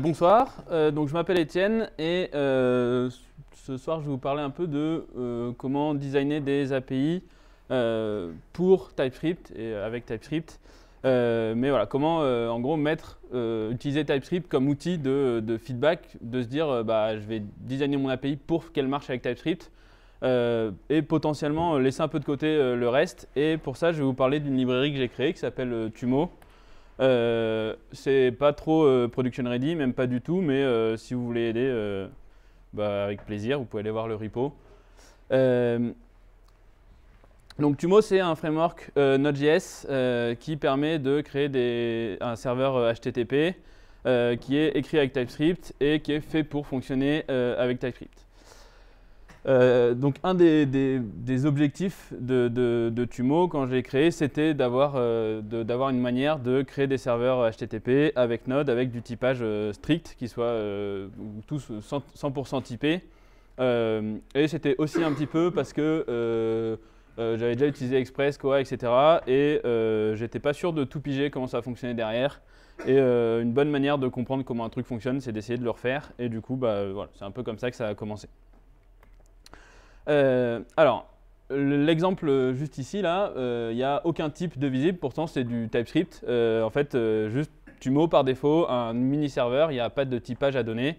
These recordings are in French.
Bonsoir, donc je m'appelle Étienne et ce soir je vais vous parler un peu de comment designer des API pour TypeScript et avec TypeScript. Mais voilà, comment en gros utiliser TypeScript comme outil de feedback, de se dire bah, je vais designer mon API pour qu'elle marche avec TypeScript et potentiellement laisser un peu de côté le reste. Et pour ça je vais vous parler d'une librairie que j'ai créée qui s'appelle Tumo. C'est pas trop production ready, même pas du tout, mais si vous voulez aider, bah, avec plaisir, vous pouvez aller voir le repo. Donc Tumo, c'est un framework Node.js qui permet de créer un serveur HTTP qui est écrit avec TypeScript et qui est fait pour fonctionner avec TypeScript. Donc un des objectifs de Tumo quand je l'ai créé, c'était d'avoir une manière de créer des serveurs HTTP avec Node, avec du typage strict, qui soit tous 100% typés. Et c'était aussi un petit peu parce que j'avais déjà utilisé Express, Koa, etc. Et j'étais pas sûr de tout piger comment ça fonctionnait derrière. Et une bonne manière de comprendre comment un truc fonctionne, c'est d'essayer de le refaire. Et du coup, bah, voilà, c'est un peu comme ça que ça a commencé. Alors, l'exemple juste ici, là, il n'y a aucun type de visible, pourtant c'est du TypeScript. En fait, juste Tumo par défaut, un mini-serveur, il n'y a pas de typage à donner.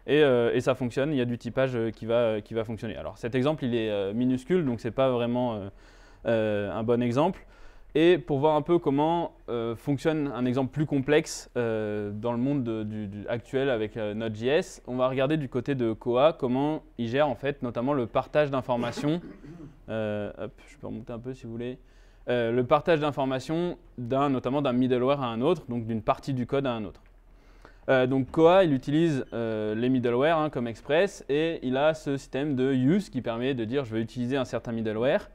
Et ça fonctionne, il y a du typage qui va fonctionner. Alors cet exemple, il est minuscule, donc ce n'est pas vraiment un bon exemple. Et pour voir un peu comment fonctionne un exemple plus complexe dans le monde actuel avec Node.js, on va regarder du côté de Koa comment il gère en fait notamment le partage d'informations. Je peux remonter un peu si vous voulez. Le partage d'informations notamment d'un middleware à un autre, donc d'une partie du code à un autre. Donc Koa, il utilise les middleware comme Express et il a ce système de use qui permet de dire je vais utiliser un certain middleware.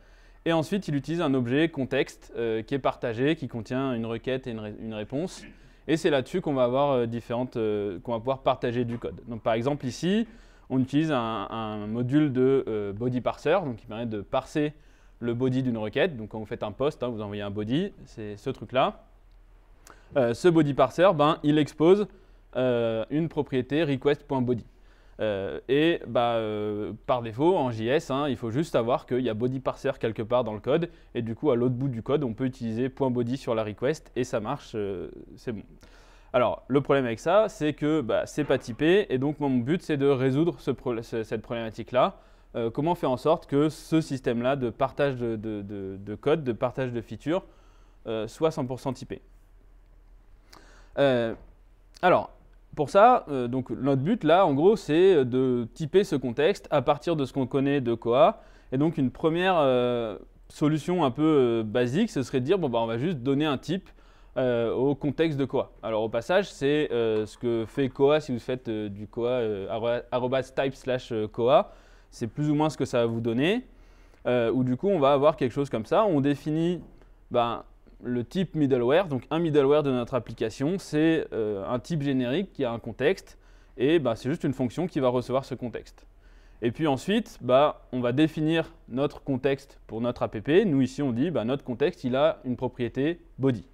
Et ensuite, il utilise un objet contexte qui est partagé, qui contient une requête et une réponse. Et c'est là-dessus qu'on va avoir qu'on va pouvoir partager du code. Donc par exemple ici, on utilise un module de body parser, donc qui permet de parser le body d'une requête. Donc quand vous faites un post, vous envoyez un body, c'est ce truc-là. Ce body parser, il expose une propriété request.body. Par défaut, en JS, il faut juste savoir qu'il y a body parser quelque part dans le code. Et du coup, à l'autre bout du code, on peut utiliser .body sur la request et ça marche, c'est bon. Alors, le problème avec ça, c'est que c'est pas typé. Et donc, moi, mon but, c'est de résoudre cette problématique-là. Comment faire en sorte que ce système-là de partage de code, de partage de features, soit 100% typé. Alors, pour ça, donc notre but là, en gros, c'est de typer ce contexte à partir de ce qu'on connaît de Koa. Et donc une première solution un peu basique, ce serait de dire bon, on va juste donner un type au contexte de Koa. Alors au passage, c'est ce que fait Koa si vous faites du Koa @type/Koa. C'est plus ou moins ce que ça va vous donner. Où du coup, on va avoir quelque chose comme ça. On définit le type middleware, donc un middleware de notre application, c'est un type générique qui a un contexte et c'est juste une fonction qui va recevoir ce contexte. Et puis ensuite, on va définir notre contexte pour notre app. Nous ici, on dit notre contexte, il a une propriété body.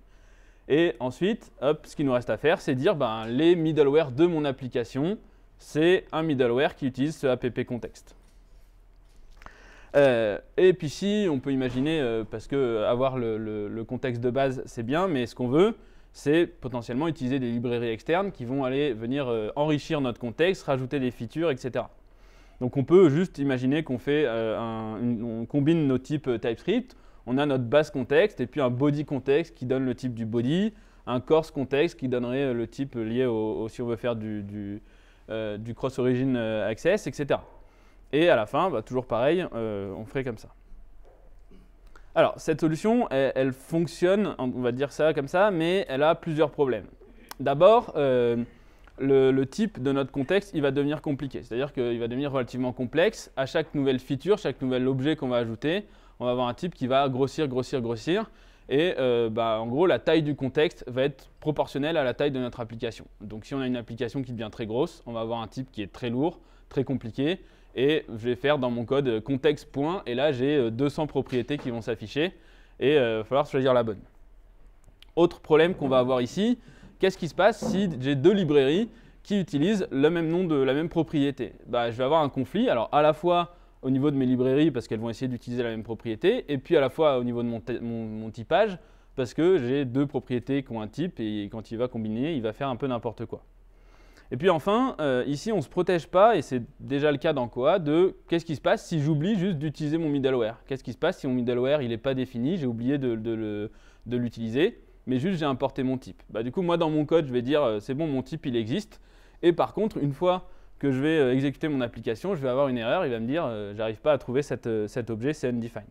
Et ensuite, ce qu'il nous reste à faire, c'est dire les middleware de mon application, c'est un middleware qui utilise ce app contexte. Et puis si, on peut imaginer, parce que avoir le contexte de base, c'est bien, mais ce qu'on veut, c'est potentiellement utiliser des librairies externes qui vont venir enrichir notre contexte, rajouter des features, etc. Donc on peut juste imaginer qu'on on combine nos types TypeScript, on a notre base contexte et puis un body contexte qui donne le type du body, un course contexte qui donnerait le type lié si on veut faire du cross-origin access, etc. Et à la fin, toujours pareil, on ferait comme ça. Alors, cette solution, elle fonctionne, on va dire ça comme ça, mais elle a plusieurs problèmes. D'abord, le type de notre contexte, il va devenir compliqué. C'est-à-dire qu'il va devenir relativement complexe. À chaque nouvelle feature, chaque nouvel objet qu'on va ajouter, on va avoir un type qui va grossir. Et en gros, la taille du contexte va être proportionnelle à la taille de notre application. Donc si on a une application qui devient très grosse, on va avoir un type qui est très lourd, très compliqué. Et je vais faire dans mon code contexte point, et là j'ai 200 propriétés qui vont s'afficher, et il va falloir choisir la bonne. Autre problème qu'on va avoir ici, qu'est-ce qui se passe si j'ai deux librairies qui utilisent le même nom de la même propriété. Bah, je vais avoir un conflit, alors à la fois au niveau de mes librairies parce qu'elles vont essayer d'utiliser la même propriété, et puis à la fois au niveau de mon typage parce que j'ai deux propriétés qui ont un type et quand il va combiner, il va faire un peu n'importe quoi. Et puis enfin, ici on ne se protège pas, et c'est déjà le cas dans Koa, de qu'est-ce qui se passe si j'oublie juste d'utiliser mon middleware. Qu'est-ce qui se passe si mon middleware n'est pas défini, j'ai oublié de l'utiliser, mais juste j'ai importé mon type. Bah, du coup, moi dans mon code, je vais dire c'est bon, mon type il existe, et par contre, une fois que je vais exécuter mon application, je vais avoir une erreur, il va me dire j'arrive pas à trouver cet objet, c'est undefined.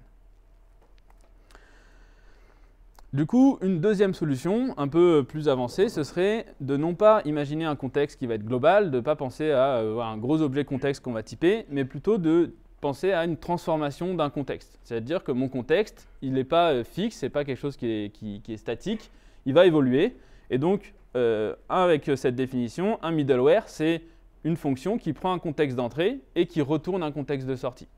Du coup, une deuxième solution, un peu plus avancée, ce serait de non pas imaginer un contexte qui va être global, de ne pas penser à un gros objet contexte qu'on va typer, mais plutôt de penser à une transformation d'un contexte. C'est-à-dire que mon contexte, il n'est pas fixe, ce n'est pas quelque chose qui est statique, il va évoluer. Et donc, avec cette définition, un middleware, c'est une fonction qui prend un contexte d'entrée et qui retourne un contexte de sortie.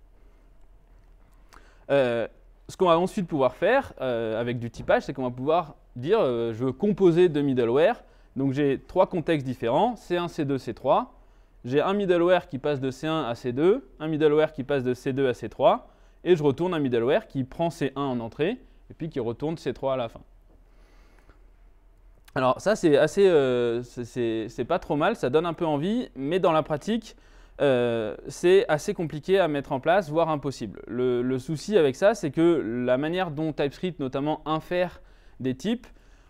Ce qu'on va ensuite pouvoir faire avec du typage, c'est qu'on va pouvoir dire je veux composer deux middleware. Donc j'ai trois contextes différents, C1, C2, C3. J'ai un middleware qui passe de C1 à C2, un middleware qui passe de C2 à C3, et je retourne un middleware qui prend C1 en entrée et puis qui retourne C3 à la fin. Alors ça c'est assez, c'est pas trop mal, ça donne un peu envie, mais dans la pratique, c'est assez compliqué à mettre en place, voire impossible. Le souci avec ça, c'est que la manière dont TypeScript notamment infère des types,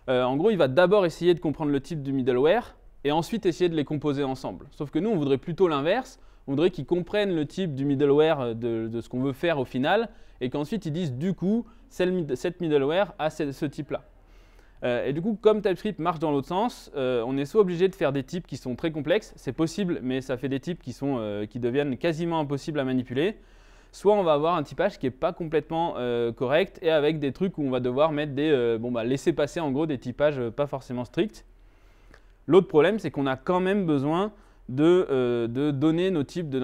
en gros, il va d'abord essayer de comprendre le type du middleware et ensuite essayer de les composer ensemble. Sauf que nous, on voudrait plutôt l'inverse. On voudrait qu'ils comprennent le type du middleware de ce qu'on veut faire au final et qu'ensuite ils disent du coup, cette middleware a ce type-là. Et du coup, comme TypeScript marche dans l'autre sens, on est soit obligé de faire des types qui sont très complexes, c'est possible, mais ça fait des types qui deviennent quasiment impossibles à manipuler. Soit on va avoir un typage qui n'est pas complètement correct et avec des trucs où on va devoir mettre laisser passer en gros des typages pas forcément stricts. L'autre problème, c'est qu'on a quand même besoin de donner le type de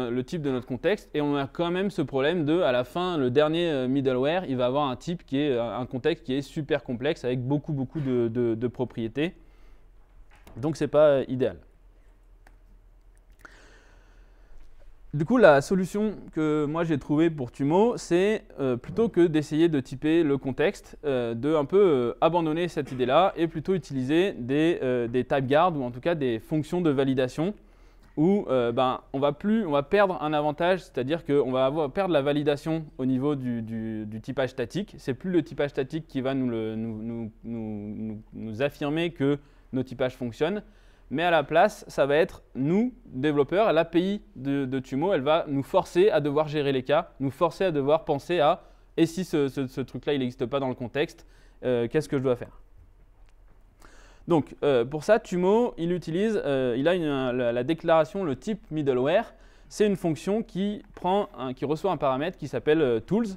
notre contexte, et on a quand même ce problème de, à la fin, le dernier middleware, il va avoir un type qui est un contexte qui est super complexe avec beaucoup de propriétés. Donc c'est pas idéal. Du coup, la solution que moi j'ai trouvée pour Tumo, c'est plutôt que d'essayer de typer le contexte, de un peu abandonner cette idée-là et plutôt utiliser des type guards ou en tout cas des fonctions de validation où on va perdre un avantage, c'est-à-dire qu'on va perdre la validation au niveau du typage statique. C'est plus le typage statique qui va nous affirmer que nos typages fonctionnent, mais à la place, ça va être nous, développeurs, l'API de Tumo, elle va nous forcer à devoir gérer les cas, nous forcer à devoir penser à « et si ce truc-là, il n'existe pas dans le contexte, qu'est-ce que je dois faire ?» Donc, pour ça, Tumo, il a la déclaration, le type middleware. C'est une fonction qui reçoit un paramètre qui s'appelle tools.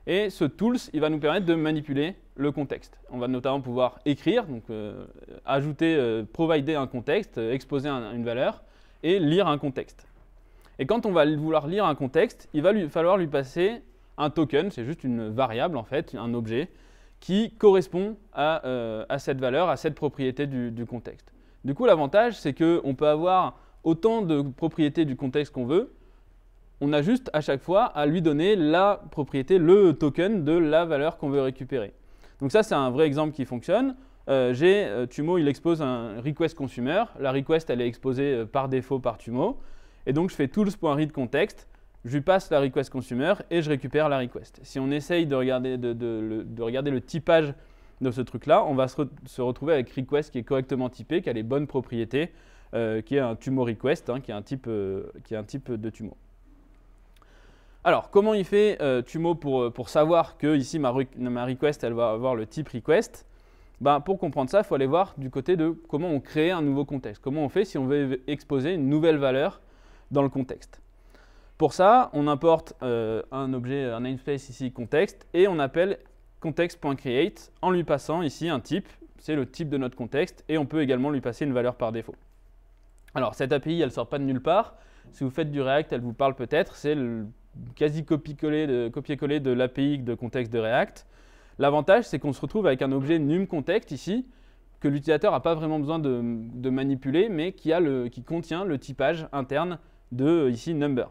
Et ce tools, il va nous permettre de manipuler le contexte. On va notamment pouvoir écrire, donc ajouter, provider un contexte, exposer une valeur et lire un contexte. Et quand on va vouloir lire un contexte, il va falloir lui passer un token, c'est juste une variable en fait, un objet, qui correspond à cette valeur, à cette propriété du contexte. Du coup, l'avantage, c'est qu'on peut avoir autant de propriétés du contexte qu'on veut. On a juste à chaque fois à lui donner la propriété, le token de la valeur qu'on veut récupérer. Donc ça, c'est un vrai exemple qui fonctionne. Tumo, il expose un request consumer. La request, elle est exposée par défaut par Tumo. Et donc, je fais tools.readContext. Je lui passe la request consumer et je récupère la request. Si on essaye de regarder le typage de ce truc-là, on va se retrouver avec request qui est correctement typé, qui a les bonnes propriétés, qui est un Tumo request, qui est un type de Tumo. Alors, comment il fait Tumo pour savoir que ici ma request elle va avoir le type request? Pour comprendre ça, il faut aller voir du côté de comment on crée un nouveau contexte. Comment on fait si on veut exposer une nouvelle valeur dans le contexte. Pour ça, on importe un objet, un namespace ici, context, et on appelle context.create en lui passant ici un type, c'est le type de notre contexte, et on peut également lui passer une valeur par défaut. Alors, cette API, elle ne sort pas de nulle part. Si vous faites du React, elle vous parle peut-être, c'est le quasi copier-coller de l'API de contexte de React. L'avantage, c'est qu'on se retrouve avec un objet num context ici, que l'utilisateur n'a pas vraiment besoin de manipuler, mais qui contient le typage interne de, ici, number.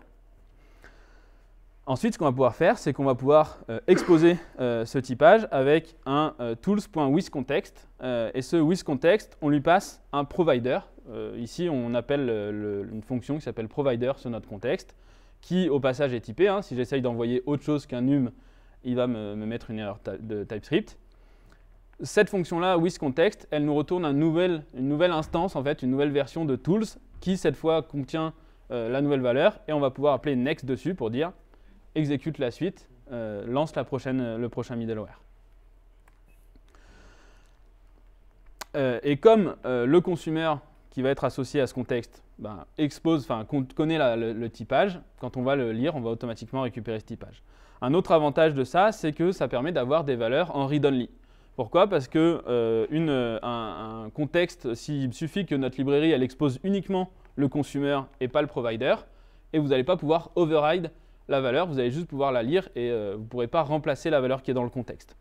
Ensuite, ce qu'on va pouvoir faire, c'est qu'on va pouvoir exposer ce typage avec un tools.withContext. Et ce withContext, on lui passe un provider. Ici, on appelle une fonction qui s'appelle provider sur notre contexte, qui au passage est typé. Si j'essaye d'envoyer autre chose qu'un num, il va me mettre une erreur de TypeScript. Cette fonction-là, withContext, elle nous retourne une nouvelle instance, en fait, une nouvelle version de tools, qui cette fois contient la nouvelle valeur, et on va pouvoir appeler next dessus pour dire exécute la suite, lance le prochain middleware. Et comme le consumer qui va être associé à ce contexte connaît le typage, quand on va le lire, on va automatiquement récupérer ce typage. Un autre avantage de ça, c'est que ça permet d'avoir des valeurs en read-only. Pourquoi? Parce que un contexte, s'il suffit que notre librairie elle expose uniquement le consumer et pas le provider, et vous n'allez pas pouvoir override la valeur, vous allez juste pouvoir la lire et vous ne pourrez pas remplacer la valeur qui est dans le contexte.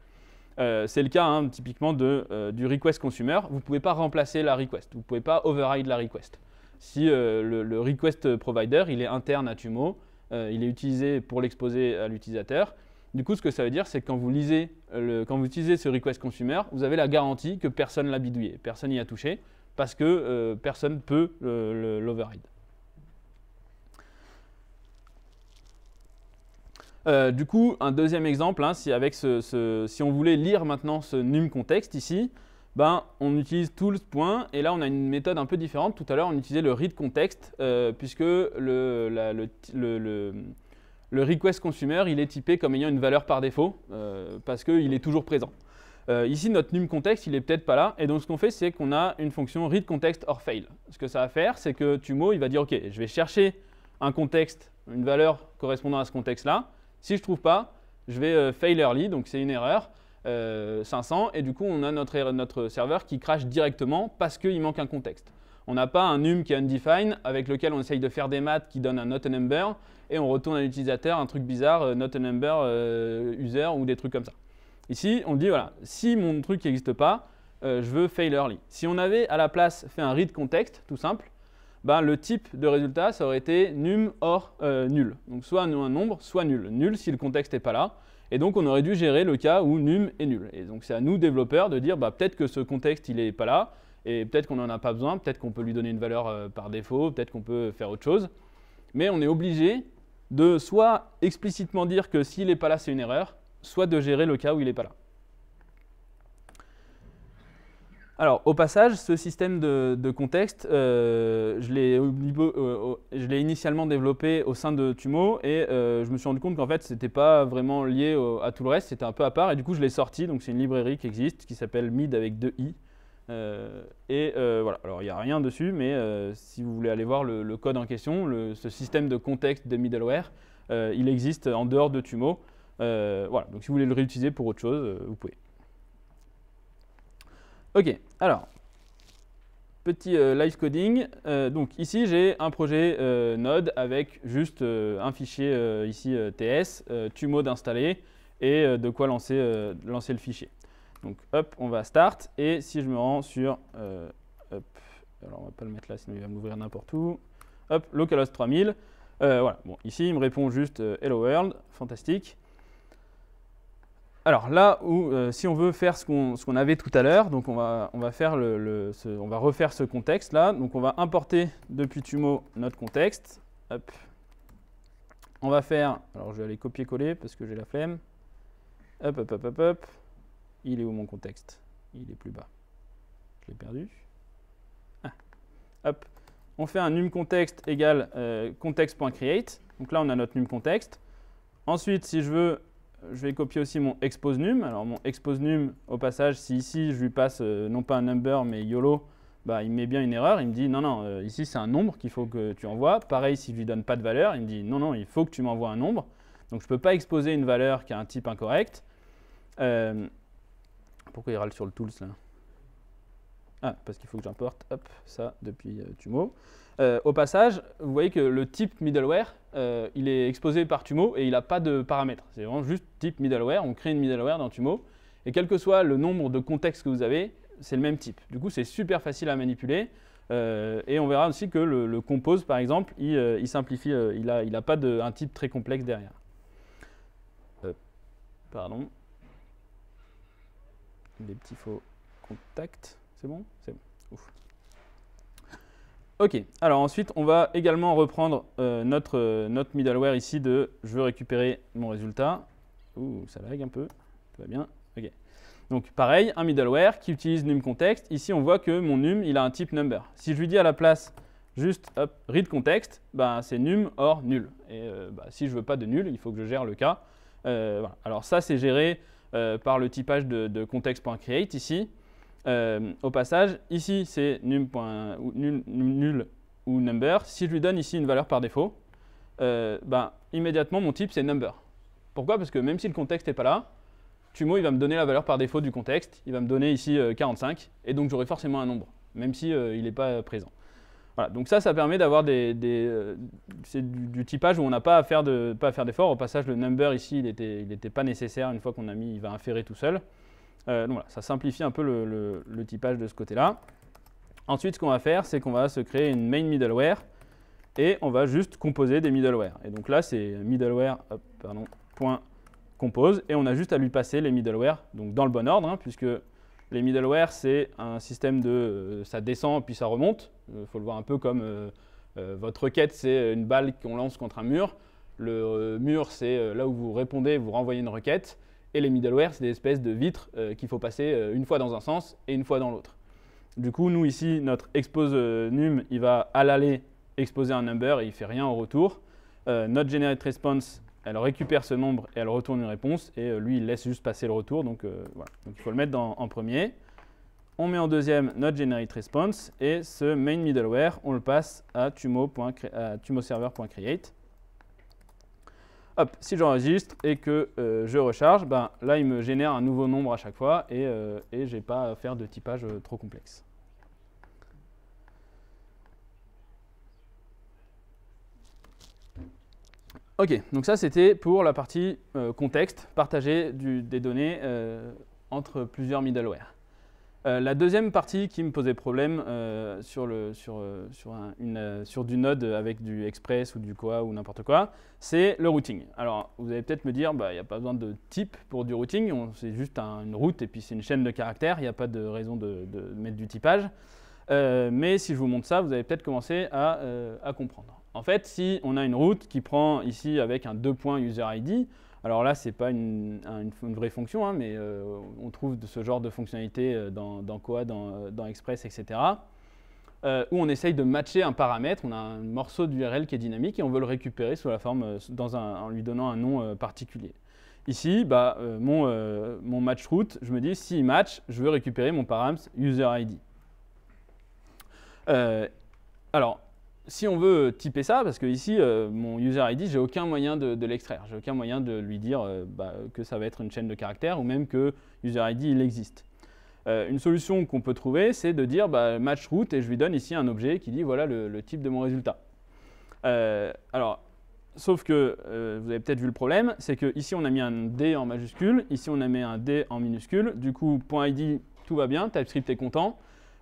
C'est le cas typiquement du request consumer, vous ne pouvez pas remplacer la request, vous ne pouvez pas override la request. Si le request provider il est interne à Tumo, il est utilisé pour l'exposer à l'utilisateur, du coup ce que ça veut dire c'est que quand vous utilisez ce request consumer, vous avez la garantie que personne ne l'a bidouillé, personne n'y a touché, parce que personne ne peut l'override. Du coup, un deuxième exemple, si on voulait lire maintenant ce num contexte ici, on utilise tools. Et là, on a une méthode un peu différente. Tout à l'heure, on utilisait le read context, puisque le request consumer, il est typé comme ayant une valeur par défaut, parce qu'il est toujours présent. Ici, notre num context, il n'est peut-être pas là. Et donc, ce qu'on fait, c'est qu'on a une fonction read context or fail. Ce que ça va faire, c'est que Tumo, il va dire, OK, je vais chercher un contexte, une valeur correspondant à ce contexte-là. Si je ne trouve pas, je vais fail early, donc c'est une erreur, 500, et du coup, on a notre serveur qui crache directement parce qu'il manque un contexte. On n'a pas un num qui est undefined avec lequel on essaye de faire des maths qui donnent un not a number, et on retourne à l'utilisateur un truc bizarre, not a number user ou des trucs comme ça. Ici, on dit, voilà, si mon truc n'existe pas, je veux fail early. Si on avait à la place fait un read context, tout simple, le type de résultat, ça aurait été num or nul. Donc soit un nombre, soit nul. Nul si le contexte n'est pas là. Et donc on aurait dû gérer le cas où num est nul. Et donc c'est à nous, développeurs, de dire peut-être que ce contexte il n'est pas là, et peut-être qu'on n'en a pas besoin, peut-être qu'on peut lui donner une valeur par défaut, peut-être qu'on peut faire autre chose. Mais on est obligé de soit explicitement dire que s'il n'est pas là, c'est une erreur, soit de gérer le cas où il n'est pas là. Alors, au passage, ce système de contexte, je l'ai initialement développé au sein de Tumo et je me suis rendu compte qu'en fait, ce n'était pas vraiment lié à tout le reste, c'était un peu à part et du coup, je l'ai sorti. Donc, c'est une librairie qui existe qui s'appelle mid avec 2 i. Voilà, alors il n'y a rien dessus, mais si vous voulez aller voir le code en question, ce système de contexte de middleware, il existe en dehors de Tumo. Voilà, donc si vous voulez le réutiliser pour autre chose, vous pouvez. Ok, alors, petit live coding. Donc ici, j'ai un projet Node avec juste un fichier ici TS, Tumo d'installer et de quoi lancer le fichier. Donc hop, on va start et si je me rends sur, hop, alors on va pas le mettre là sinon il va m'ouvrir n'importe où, hop, localhost 3000, voilà, bon, ici il me répond juste hello world, fantastique. Alors là où, si on veut faire ce qu'on avait tout à l'heure, donc on va refaire ce contexte là, donc on va importer depuis Tumo notre contexte, hop. On va faire, alors je vais aller copier-coller parce que j'ai la flemme, hop, hop, hop, hop, hop. Il est où mon contexte? Il est plus bas. Je l'ai perdu. Ah. Hop. On fait un num context égale context.create. Donc là, on a notre num context. Ensuite, si je veux, je vais copier aussi mon expose num. Alors mon expose num, au passage, si ici je lui passe non pas un number mais YOLO, il me met bien une erreur. Il me dit non, non, ici c'est un nombre qu'il faut que tu envoies. Pareil, si je lui donne pas de valeur, il me dit non, non, il faut que tu m'envoies un nombre. Donc je ne peux pas exposer une valeur qui a un type incorrect. Pourquoi il râle sur le tools là? Ah, parce qu'il faut que j'importe ça depuis Tumo. Au passage, vous voyez que le type middleware, il est exposé par Tumo et il n'a pas de paramètres. C'est vraiment juste type middleware. On crée une middleware dans Tumo. Et quel que soit le nombre de contextes que vous avez, c'est le même type. Du coup, c'est super facile à manipuler. Et on verra aussi que le compose, par exemple, il simplifie, il n'a pas un type très complexe derrière. Pardon. Des petits faux contacts. C'est bon? C'est bon. Ouf. Ok, alors ensuite, on va également reprendre notre middleware ici de « je veux récupérer mon résultat ». Ouh, ça lag un peu. Tout va bien. Ok. Donc pareil, un middleware qui utilise numContext. Ici, on voit que mon num, il a un type number. Si je lui dis à la place juste hop, read context, ben, c'est num or nul. Et si je ne veux pas de nul, il faut que je gère le cas. Voilà. Alors ça, c'est géré par le typage de context.create ici. Au passage, ici, c'est nul ou number. Si je lui donne ici une valeur par défaut, ben, immédiatement, mon type, c'est number. Pourquoi? Parce que même si le contexte n'est pas là, Tumo, il va me donner la valeur par défaut du contexte. Il va me donner ici 45, et donc j'aurai forcément un nombre, même si il n'est pas présent. Voilà, donc ça permet d'avoir c'est du typage où on n'a pas à faire d'effort. Au passage, le number ici, il n'était pas nécessaire. Une fois qu'on a mis, il va inférer tout seul. Donc voilà, ça simplifie un peu le typage de ce côté-là. Ensuite, ce qu'on va faire, c'est qu'on va se créer une main middleware, et on va juste composer des middleware. Et donc là, c'est middleware, point compose, et on a juste à lui passer les middleware, donc dans le bon ordre, puisque les middleware, c'est un système de ça descend puis ça remonte. Il faut le voir un peu comme votre requête, c'est une balle qu'on lance contre un mur. Le mur, c'est là où vous répondez, vous renvoyez une requête. Et les middleware, c'est des espèces de vitres qu'il faut passer une fois dans un sens et une fois dans l'autre. Du coup, nous ici, notre expose num, il va à l'aller exposer un number et il ne fait rien en retour. Notre generate response, elle récupère ce nombre et elle retourne une réponse, et lui, il laisse juste passer le retour. Donc, voilà. Donc il faut le mettre en premier. On met en deuxième notre generate response, et ce main middleware, on le passe à tumoserver.create. Hop, si j'enregistre et que je recharge, ben, là, il me génère un nouveau nombre à chaque fois, et je n'ai pas à faire de typage trop complexe. Ok, donc ça c'était pour la partie contexte, partager des données entre plusieurs middleware. La deuxième partie qui me posait problème sur du Node avec du Express ou du Koa ou n'importe quoi, c'est le routing. Alors vous allez peut-être me dire, il n'y a pas besoin de type pour du routing, c'est juste une route et puis c'est une chaîne de caractères, il n'y a pas de raison de mettre du typage. Mais si je vous montre ça, vous allez peut-être commencer à comprendre. En fait, si on a une route qui prend ici avec un 2 points user ID, alors là, ce n'est pas une vraie fonction, mais on trouve ce genre de fonctionnalité dans Koa, dans Express, etc., où on essaye de matcher un paramètre, on a un morceau d'URL qui est dynamique et on veut le récupérer sous la forme, en lui donnant un nom particulier. Ici, mon match route, je me dis, s'il match, je veux récupérer mon paramètre user ID. Alors, si on veut typer ça, parce que ici, mon user ID, j'ai aucun moyen de l'extraire. J'ai aucun moyen de lui dire que ça va être une chaîne de caractères ou même que user ID, il existe. Une solution qu'on peut trouver, c'est de dire match route et je lui donne ici un objet qui dit voilà le type de mon résultat. Alors, sauf que vous avez peut-être vu le problème, c'est qu'ici on a mis un D en majuscule, ici on a mis un D en minuscule. Du coup, .id, tout va bien, TypeScript est content.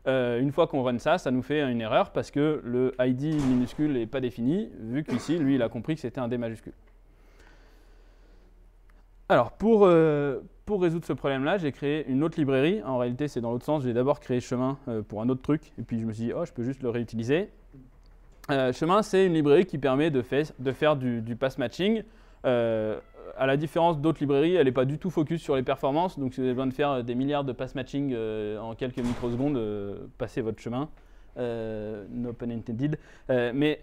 Une fois qu'on run ça, ça nous fait une erreur parce que le ID minuscule n'est pas défini, vu qu'ici, lui, il a compris que c'était un D majuscule. Alors, pour résoudre ce problème-là, j'ai créé une autre librairie. En réalité, c'est dans l'autre sens. J'ai d'abord créé Chemin pour un autre truc, et puis je me suis dit, oh, je peux juste le réutiliser. Chemin, c'est une librairie qui permet de faire du pass matching. À la différence d'autres librairies, elle n'est pas du tout focus sur les performances. Donc, si vous avez besoin de faire des milliards de pass matching en quelques microsecondes, passez votre chemin. No pun intended. Mais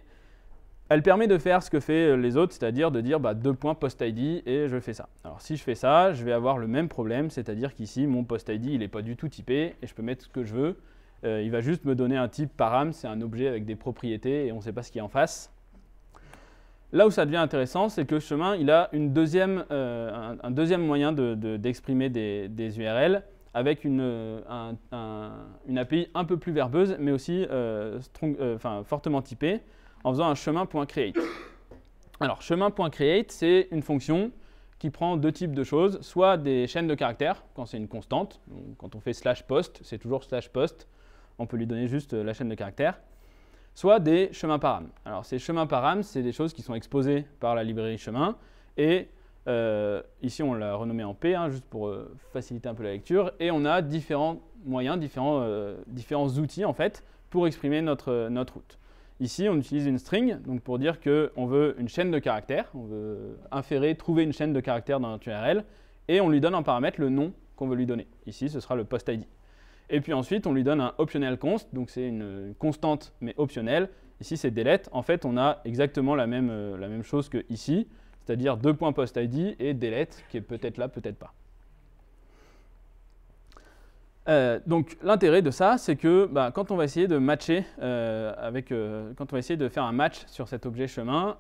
elle permet de faire ce que fait les autres, c'est-à-dire de dire 2 points post ID et je fais ça. Alors, si je fais ça, je vais avoir le même problème, c'est-à-dire qu'ici, mon post ID, il n'est pas du tout typé et je peux mettre ce que je veux. Il va juste me donner un type param, c'est un objet avec des propriétés et on ne sait pas ce qu'il y a en face. Là où ça devient intéressant, c'est que le chemin, il a un deuxième moyen d'exprimer des URL avec une API un peu plus verbeuse, mais aussi fortement typée, en faisant un chemin.create. Alors, chemin.create, c'est une fonction qui prend deux types de choses, soit des chaînes de caractères, quand c'est une constante, donc quand on fait /post, c'est toujours /post, on peut lui donner juste la chaîne de caractères, soit des chemins param. Alors ces chemins param, c'est des choses qui sont exposées par la librairie chemin, et ici on l'a renommé en P, hein, juste pour faciliter un peu la lecture, et on a différents moyens, différents outils en fait, pour exprimer notre route. Ici, on utilise une string donc pour dire qu'on veut une chaîne de caractères, on veut inférer, trouver une chaîne de caractères dans notre URL, et on lui donne en paramètre le nom qu'on veut lui donner. Ici, ce sera le post ID. Et puis ensuite, on lui donne un optional const, donc c'est une constante mais optionnelle. Ici, c'est delete. En fait, on a exactement la même chose que ici, c'est-à-dire 2.postID et delete, qui est peut-être là, peut-être pas. Donc l'intérêt de ça, c'est que quand on va essayer de matcher quand on va essayer de faire un match sur cet objet chemin,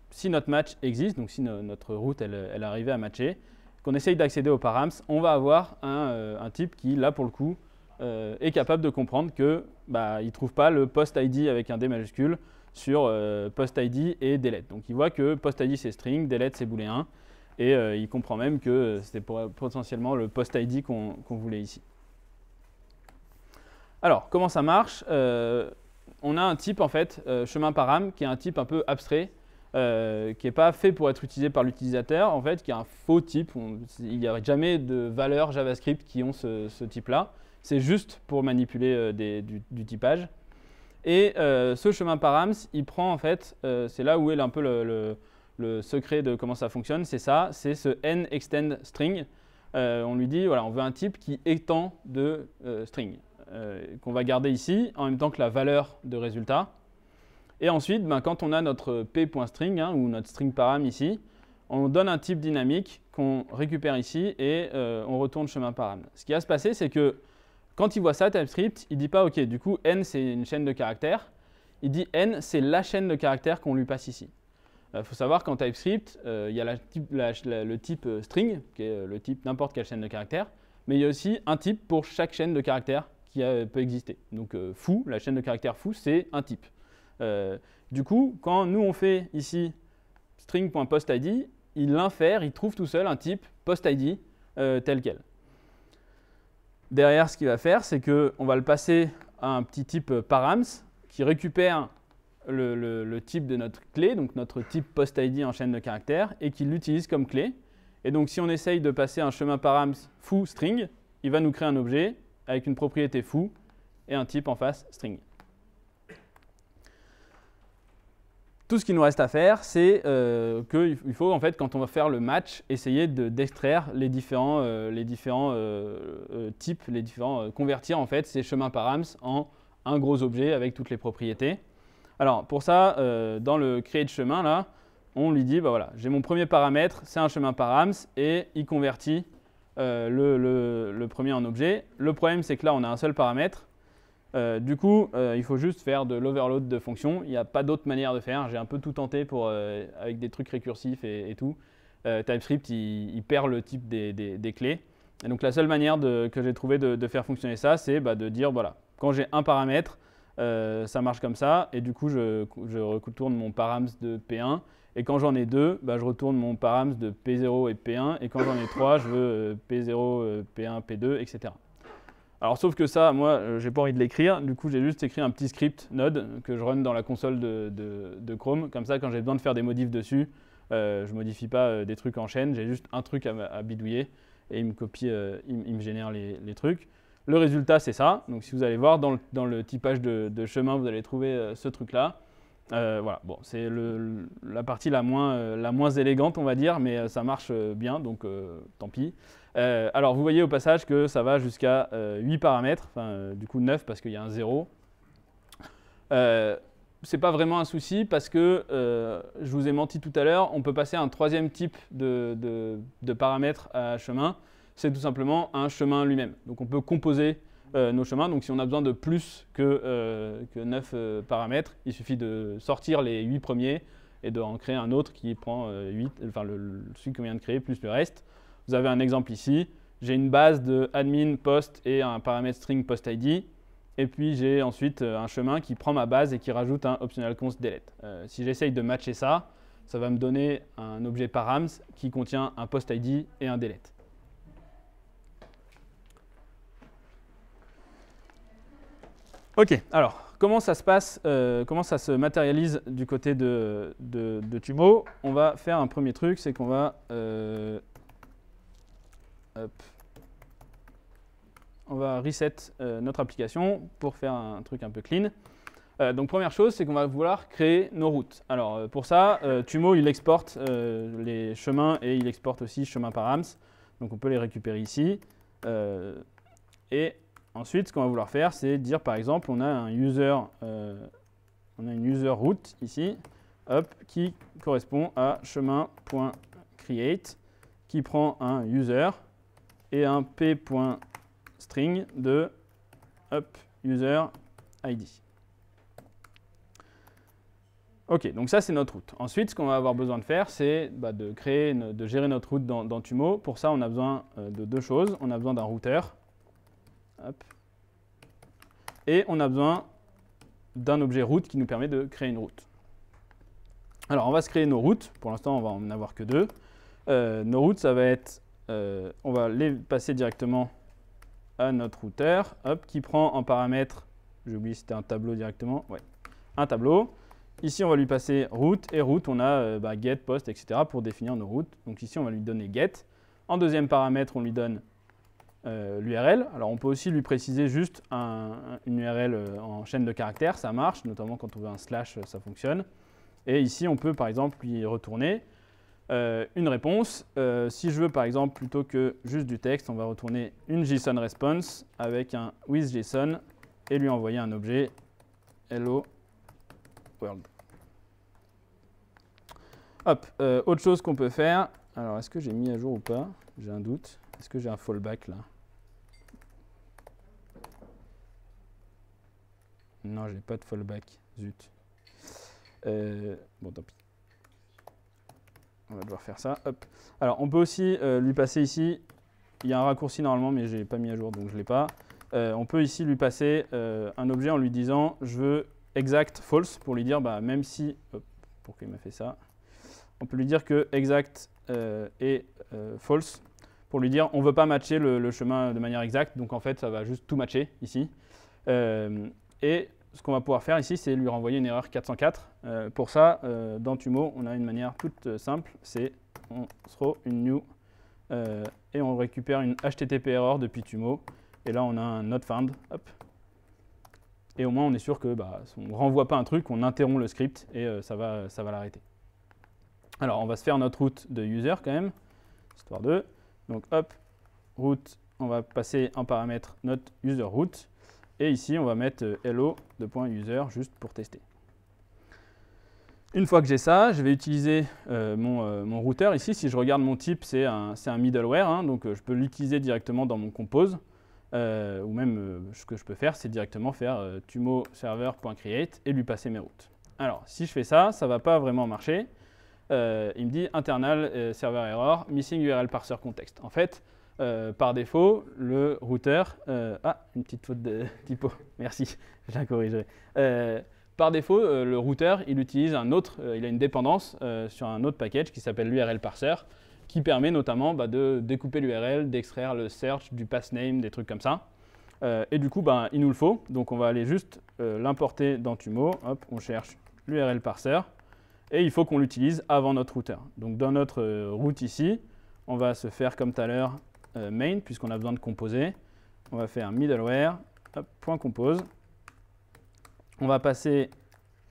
si notre match existe, donc si notre route elle arrivait à matcher, qu'on essaye d'accéder aux params, on va avoir un type qui, là pour le coup, est capable de comprendre que il ne trouve pas le post ID avec un D majuscule sur post ID et delete. Donc il voit que post ID c'est string, delete c'est booléen, et il comprend même que c'était potentiellement le post ID qu'on voulait ici. Alors, comment ça marche? On a un type, en fait, chemin param, qui est un type un peu abstrait, qui n'est pas fait pour être utilisé par l'utilisateur, en fait, qui est un faux type. Il n'y a jamais de valeurs JavaScript qui ont ce type-là. C'est juste pour manipuler du typage. Et ce chemin params, il prend, en fait, c'est là où est un peu le secret de comment ça fonctionne, c'est ça, c'est ce n_extend string. On lui dit, voilà, on veut un type qui étend de string. Qu'on va garder ici, en même temps que la valeur de résultat. Et ensuite, quand on a notre p.string, ou notre string param ici, on donne un type dynamique qu'on récupère ici et on retourne chemin param. Ce qui va se passer, c'est que quand il voit ça, TypeScript, il ne dit pas, OK, du coup, n, c'est une chaîne de caractères. Il dit n, c'est la chaîne de caractères qu'on lui passe ici. Il faut savoir qu'en TypeScript, il y a le type string, qui est le type n'importe quelle chaîne de caractères, mais il y a aussi un type pour chaque chaîne de caractères qui peut exister. Donc foo, la chaîne de caractères foo, c'est un type. Du coup, quand nous on fait ici string.postID, il l'infère, il trouve tout seul un type postID tel quel. Derrière, ce qu'il va faire, c'est qu'on va le passer à un petit type params qui récupère le type de notre clé, donc notre type postID en chaîne de caractères, et qui l'utilise comme clé. Et donc si on essaye de passer un chemin params foo string, il va nous créer un objet avec une propriété foo et un type en face string. Tout ce qu'il nous reste à faire, c'est qu'il faut, en fait, quand on va faire le match, essayer d'extraire les différents types, convertir en fait ces chemins params en un gros objet avec toutes les propriétés. Alors pour ça, dans le create chemin, là, on lui dit, voilà, j'ai mon premier paramètre, c'est un chemin params, et il convertit le premier en objet. Le problème, c'est que là, on a un seul paramètre. Du coup, il faut juste faire de l'overload de fonctions. Il n'y a pas d'autre manière de faire. J'ai un peu tout tenté avec des trucs récursifs et tout. TypeScript, il perd le type des clés. Et donc, la seule manière que j'ai trouvé de faire fonctionner ça, c'est de dire, voilà, quand j'ai un paramètre, ça marche comme ça. Et du coup, je retourne mon params de P1. Et quand j'en ai deux, je retourne mon params de P0 et P1. Et quand j'en ai trois, je veux P0, P1, P2, etc. Alors, sauf que ça, moi, j'ai pas envie de l'écrire. Du coup, j'ai juste écrit un petit script Node que je run dans la console de Chrome. Comme ça, quand j'ai besoin de faire des modifs dessus, je modifie pas des trucs en chaîne. J'ai juste un truc à bidouiller et il me copie, il me génère les trucs. Le résultat, c'est ça. Donc, si vous allez voir dans le typage de chemin, vous allez trouver ce truc-là. Voilà, bon, c'est la partie la moins élégante, on va dire, mais ça marche bien, donc tant pis. Alors, vous voyez au passage que ça va jusqu'à 8 paramètres, enfin, du coup 9 parce qu'il y a un 0. C'est pas vraiment un souci parce que, je vous ai menti tout à l'heure, on peut passer à un troisième type de paramètres à chemin. C'est tout simplement un chemin lui-même. Donc, on peut composer nos chemins. Donc si on a besoin de plus que 9 paramètres, il suffit de sortir les 8 premiers et d'en créer un autre qui prend 8, enfin celui qu'on vient de créer plus le reste. Vous avez un exemple ici. J'ai une base de admin, post et un paramètre string postID. Et puis j'ai ensuite un chemin qui prend ma base et qui rajoute un optional const delete. Si j'essaye de matcher ça, ça va me donner un objet params qui contient un post ID et un delete. Ok, alors, comment ça se passe, comment ça se matérialise du côté de Tumo? On va faire un premier truc, c'est qu'on va on va reset notre application pour faire un truc un peu clean. Donc première chose, c'est qu'on va vouloir créer nos routes. Alors pour ça, Tumo il exporte les chemins et il exporte aussi chemin params. Donc on peut les récupérer ici. Et ensuite, ce qu'on va vouloir faire, c'est dire par exemple, on a une user route ici, qui correspond à chemin.create, qui prend un user et un p.string de user ID. Ok, donc ça c'est notre route. Ensuite, ce qu'on va avoir besoin de faire, c'est de gérer notre route dans Tumo. Pour ça, on a besoin de deux choses. On a besoin d'un routeur. Et on a besoin d'un objet route qui nous permet de créer une route. Alors, on va se créer nos routes. Pour l'instant, on va en avoir que deux. Nos routes, ça va être, on va les passer directement à notre routeur, qui prend en paramètre, j'ai oublié si c'était un tableau directement, ouais, un tableau. Ici, on va lui passer route, et route, on a get, post, etc. pour définir nos routes. Donc ici, on va lui donner get. En deuxième paramètre, on lui donne l'URL. Alors, on peut aussi lui préciser juste une URL en chaîne de caractères, ça marche, notamment quand on veut un slash, ça fonctionne. Et ici, on peut par exemple lui retourner une réponse. Si je veux par exemple, plutôt que juste du texte, on va retourner une JSON response avec un with JSON et lui envoyer un objet hello world. Hop, autre chose qu'on peut faire. Alors, est-ce que j'ai mis à jour ou pas? J'ai un doute. Est-ce que j'ai un fallback là? Non, j'ai pas de fallback. Zut. Bon, tant pis. On va devoir faire ça. Hop. Alors, on peut aussi lui passer ici. Il y a un raccourci normalement, mais je n'ai pas mis à jour, donc je ne l'ai pas. On peut ici lui passer un objet en lui disant je veux exact false pour lui dire même si. Hop, pourquoi il m'a fait ça? On peut lui dire que exact est false pour lui dire on ne veut pas matcher le chemin de manière exacte. Donc en fait, ça va juste tout matcher ici. Et ce qu'on va pouvoir faire ici, c'est lui renvoyer une erreur 404. Pour ça, dans Tumo, on a une manière toute simple, c'est on throw une new et on récupère une HTTP error depuis Tumo. Et là, on a un not found. Hop. Et au moins, on est sûr que on ne renvoie pas un truc, on interrompt le script et ça va l'arrêter. Alors, on va se faire notre route de user quand même, histoire de. Donc, hop, route, on va passer en paramètre notre user route. Et ici, on va mettre hello.user juste pour tester. Une fois que j'ai ça, je vais utiliser mon routeur. Ici, si je regarde mon type, c'est un middleware, donc je peux l'utiliser directement dans mon compose. Ou même, ce que je peux faire, c'est directement faire tumo server.create et lui passer mes routes. Alors, si je fais ça, ça ne va pas vraiment marcher. Il me dit internal server error, missing URL parser context. En fait, par défaut, le routeur... une petite faute de typo, merci, je la corrigerai. Par défaut, le routeur, il utilise il a une dépendance sur un autre package qui s'appelle l'URL parser, qui permet notamment de découper l'URL, d'extraire le search, du path name, des trucs comme ça. Et du coup, il nous le faut, donc on va aller juste l'importer dans Tumo. Hop, on cherche l'URL parser, et il faut qu'on l'utilise avant notre routeur. Donc dans notre route ici, on va se faire comme tout à l'heure main, puisqu'on a besoin de composer. On va faire middleware, .compose. On va passer,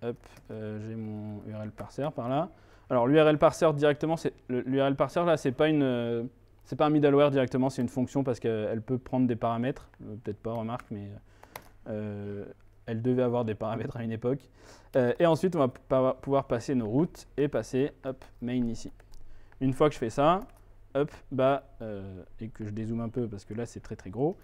j'ai mon URL parser par là. Alors l'URL parser directement, l'URL parser là, c'est pas un middleware directement, c'est une fonction parce qu'elle peut prendre des paramètres. Peut-être pas, remarque, mais elle devait avoir des paramètres à une époque. Et ensuite, on va pouvoir passer nos routes et passer main ici. Une fois que je fais ça, et que je dézoome un peu parce que là c'est très très gros,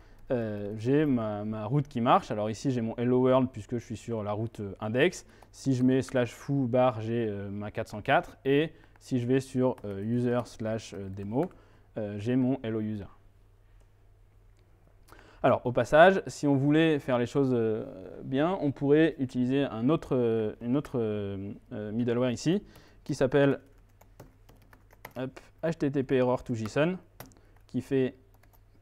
j'ai ma route qui marche. Alors ici j'ai mon hello world puisque je suis sur la route index. Si je mets /foo bar, j'ai ma 404, et si je vais sur user/demo, j'ai mon hello user. Alors au passage, si on voulait faire les choses bien, on pourrait utiliser une autre middleware ici qui s'appelle HTTP error to JSON, qui fait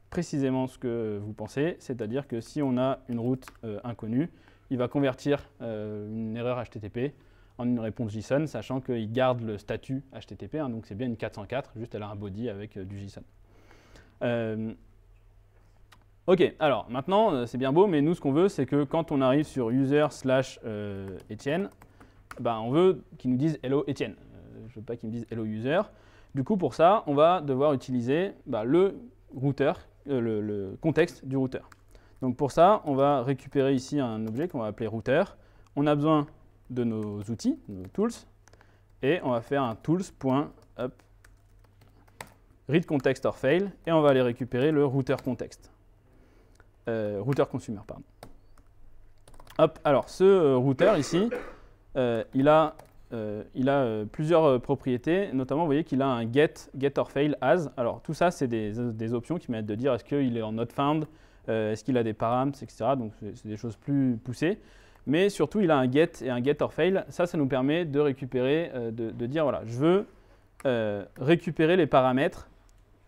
précisément ce que vous pensez, c'est-à-dire que si on a une route inconnue, il va convertir une erreur HTTP en une réponse JSON, sachant qu'il garde le statut HTTP, hein, donc c'est bien une 404, juste elle a un body avec du JSON. Ok, alors maintenant c'est bien beau, mais nous ce qu'on veut c'est que quand on arrive sur user/Etienne, ben, on veut qu'il nous dise hello Etienne. Je ne veux pas qu'il me dise hello user. Du coup pour ça, on va devoir utiliser le routeur, le contexte du routeur. Donc pour ça, on va récupérer ici un objet qu'on va appeler routeur. On a besoin de nos outils, nos tools, et on va faire un tools.read context or fail, et on va aller récupérer le routeur contexte. Routeur consumer, pardon. Hop, alors ce routeur ici, il a plusieurs propriétés, notamment vous voyez qu'il a un get or fail as. Alors tout ça c'est des options qui permettent de dire est-ce qu'il est en not found, est-ce qu'il a des paramètres, etc. Donc c'est des choses plus poussées. Mais surtout il a un get et un get or fail. Ça nous permet de récupérer, de dire voilà, je veux récupérer les paramètres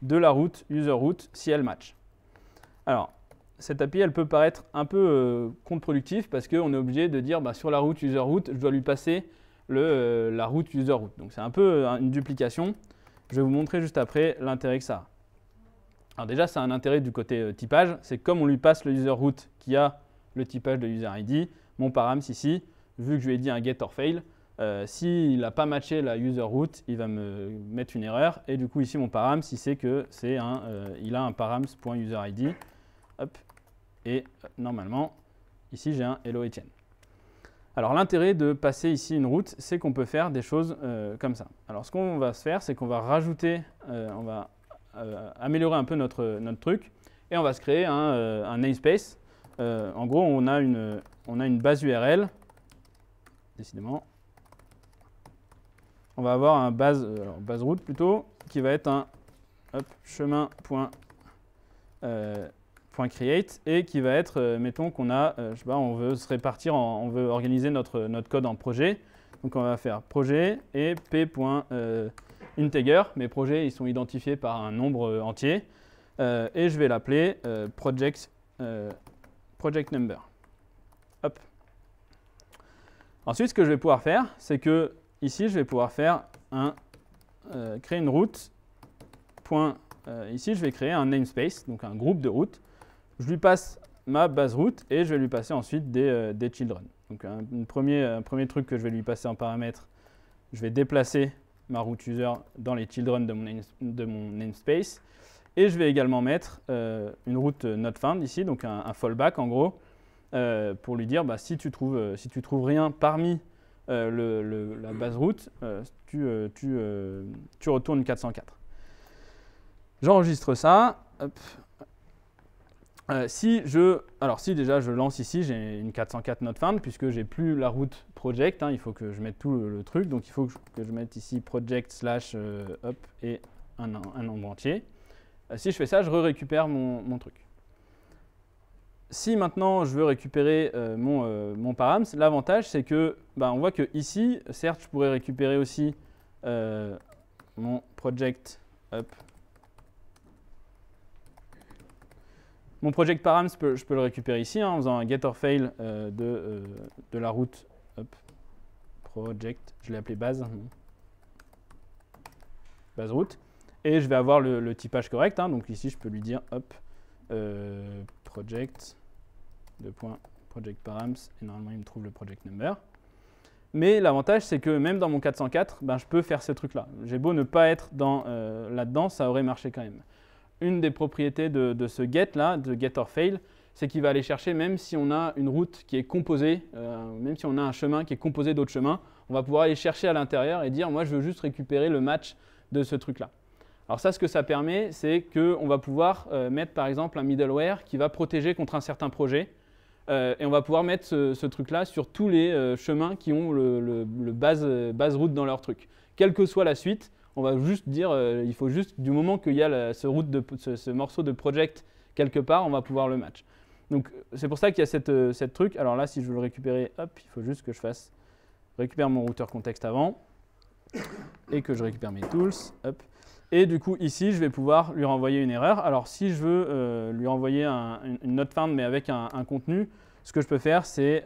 de la route user route si elle match. Alors cette API elle peut paraître un peu contre-productive parce qu'on est obligé de dire sur la route user route je dois lui passer la route user route. Donc c'est un peu une duplication. Je vais vous montrer juste après l'intérêt que ça a. Alors déjà, ça a un intérêt du côté typage. C'est comme on lui passe le user route qui a le typage de user ID, mon params ici, vu que je lui ai dit un get or fail, s'il n'a pas matché la user route, il va me mettre une erreur. Et du coup, ici, mon params, il sait que c'est il a un params.userid. Hop. Et normalement, ici, j'ai un hello Etienne. Alors l'intérêt de passer ici une route, c'est qu'on peut faire des choses comme ça. Alors ce qu'on va se faire, c'est qu'on va rajouter, on va améliorer un peu notre truc, et on va se créer un namespace. En gros, on a une base URL, décidément. On va avoir un base route plutôt, qui va être un chemin.create et qui va être, mettons qu'on a, je sais pas, on veut se répartir, on veut organiser notre code en projet. Donc on va faire projet et p.integer. Mes projets ils sont identifiés par un nombre entier et je vais l'appeler project number. Hop. Ensuite, ce que je vais pouvoir faire, c'est que ici, je vais pouvoir faire créer une route. Ici, je vais créer un namespace, donc un groupe de routes. Je lui passe ma base route et je vais lui passer ensuite des children. Donc un premier truc que je vais lui passer en paramètre, je vais déplacer ma route user dans les children de mon namespace. Et je vais également mettre une route not found ici, donc un fallback en gros, pour lui dire si tu trouves rien parmi la base route, tu retournes 404. J'enregistre ça. Hop. Si déjà je lance ici, j'ai une 404 not found puisque j'ai plus la route project, il faut que je mette tout le truc, donc il faut que je mette ici project / et un nombre entier. Si je fais ça, je récupère mon truc. Si maintenant je veux récupérer mon params, l'avantage c'est que on voit que ici, certes, je pourrais récupérer aussi mon project Mon project params, je peux le récupérer ici en faisant un get or fail de la route project, je l'ai appelé base route, et je vais avoir le typage correct. Donc ici, je peux lui dire project params, et normalement, il me trouve le project number. Mais l'avantage, c'est que même dans mon 404, je peux faire ce truc-là. J'ai beau ne pas être là-dedans, ça aurait marché quand même. Une des propriétés de ce get-là, de get or fail, c'est qu'il va aller chercher, même si on a une route qui est composée, même si on a un chemin qui est composé d'autres chemins, on va pouvoir aller chercher à l'intérieur et dire, moi, je veux juste récupérer le match de ce truc-là. Alors ça, ce que ça permet, c'est qu'on va pouvoir mettre, par exemple, un middleware qui va protéger contre un certain projet. Et on va pouvoir mettre ce truc-là sur tous les chemins qui ont le base route dans leur truc. Quelle que soit la suite, on va juste dire, il faut juste, du moment qu'il y a ce morceau de project quelque part, on va pouvoir le match. Donc c'est pour ça qu'il y a cette truc. Alors là, si je veux le récupérer, il faut juste que je récupère mon routeur contexte avant. et que je récupère mes tools. Hop. Et du coup, ici, je vais pouvoir lui renvoyer une erreur. Alors, si je veux lui renvoyer une not found, mais avec un contenu, ce que je peux faire, c'est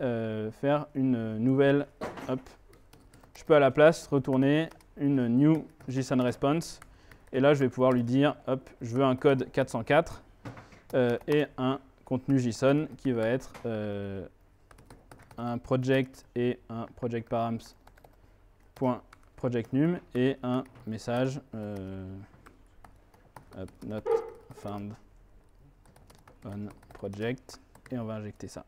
faire une nouvelle. Hop. Je peux à la place retourner une new JSON response. Et là, je vais pouvoir lui dire, hop, je veux un code 404 et un contenu JSON qui va être un project et un project params.projectNum et un message not found on project et on va injecter ça.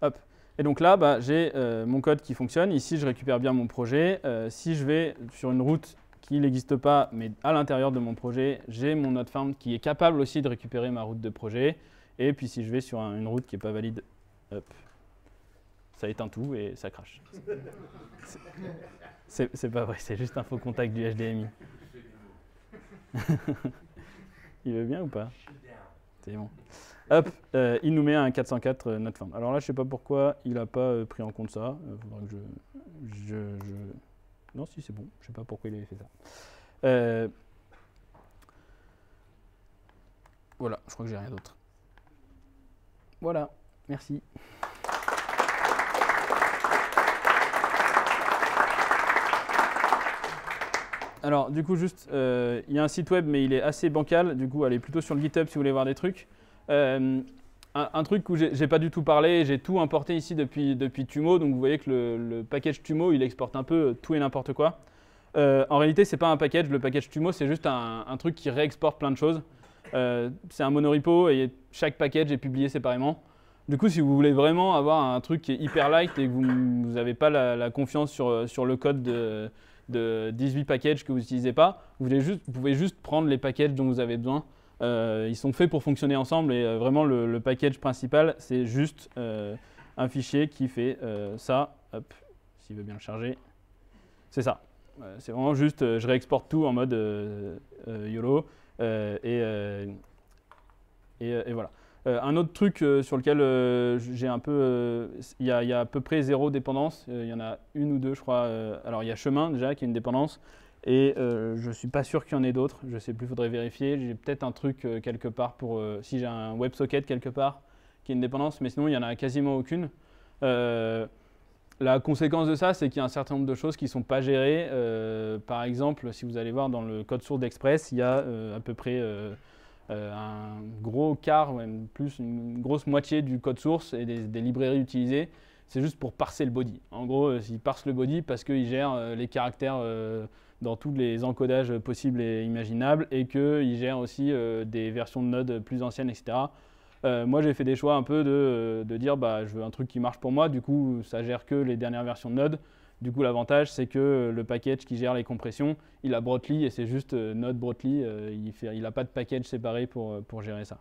Hop. Et donc là, bah, j'ai mon code qui fonctionne. Ici, je récupère bien mon projet. Si je vais sur une route qui n'existe pas, mais à l'intérieur de mon projet, j'ai mon not found qui est capable aussi de récupérer ma route de projet. Et puis si je vais sur une route qui n'est pas valide, hop, ça éteint tout et ça crache. C'est pas vrai, c'est juste un faux contact du HDMI. Il veut bien ou pas? C'est bon. Hop, il nous met un 404 not found. Alors là, je ne sais pas pourquoi il n'a pas pris en compte ça. Il faudra que Non, si, c'est bon. Je ne sais pas pourquoi il avait fait ça. Voilà, je crois que j'ai rien d'autre. Voilà, merci. Alors, du coup, juste, il y a un site web, mais il est assez bancal. Du coup, allez plutôt sur le GitHub si vous voulez voir des trucs. Un truc où j'ai pas du tout parlé, j'ai tout importé ici depuis Tumo. Donc, vous voyez que le package Tumo, il exporte un peu tout et n'importe quoi. En réalité, c'est pas un package. Le package Tumo, c'est juste un truc qui réexporte plein de choses. C'est un monorepo et chaque package est publié séparément. Du coup, si vous voulez vraiment avoir un truc qui est hyper light et que vous n'avez pas la confiance sur le code de 18 packages que vous n'utilisez pas, vous pouvez juste prendre les packages dont vous avez besoin. Ils sont faits pour fonctionner ensemble et vraiment le package principal, c'est juste un fichier qui fait ça. Hop, s'il veut bien le charger. C'est ça. C'est vraiment juste, je réexporte tout en mode YOLO et voilà. Un autre truc sur lequel j'ai un peu, il y a à peu près 0 dépendance. Il y en a une ou deux, je crois. Alors il y a Chemin déjà qui est une dépendance, et je suis pas sûr qu'il y en ait d'autres. Je sais plus, faudrait vérifier. J'ai peut-être un truc quelque part pour si j'ai un WebSocket quelque part qui est une dépendance, mais sinon il y en a quasiment aucune. La conséquence de ça, c'est qu'il y a un certain nombre de choses qui ne sont pas gérées. Par exemple, si vous allez voir dans le code source d'Express, il y a à peu près un gros quart, même plus une grosse moitié du code source et des librairies utilisées. C'est juste pour parser le body. En gros, il parse le body parce qu'il gère les caractères dans tous les encodages possibles et imaginables et qu'il gère aussi des versions de Node plus anciennes, etc. Moi, j'ai fait des choix un peu de dire bah, je veux un truc qui marche pour moi. Du coup, ça gère que les dernières versions de Node. Du coup, l'avantage, c'est que le package qui gère les compressions, il a Brotli et c'est juste Node Brotli. Il n'a pas de package séparé pour gérer ça.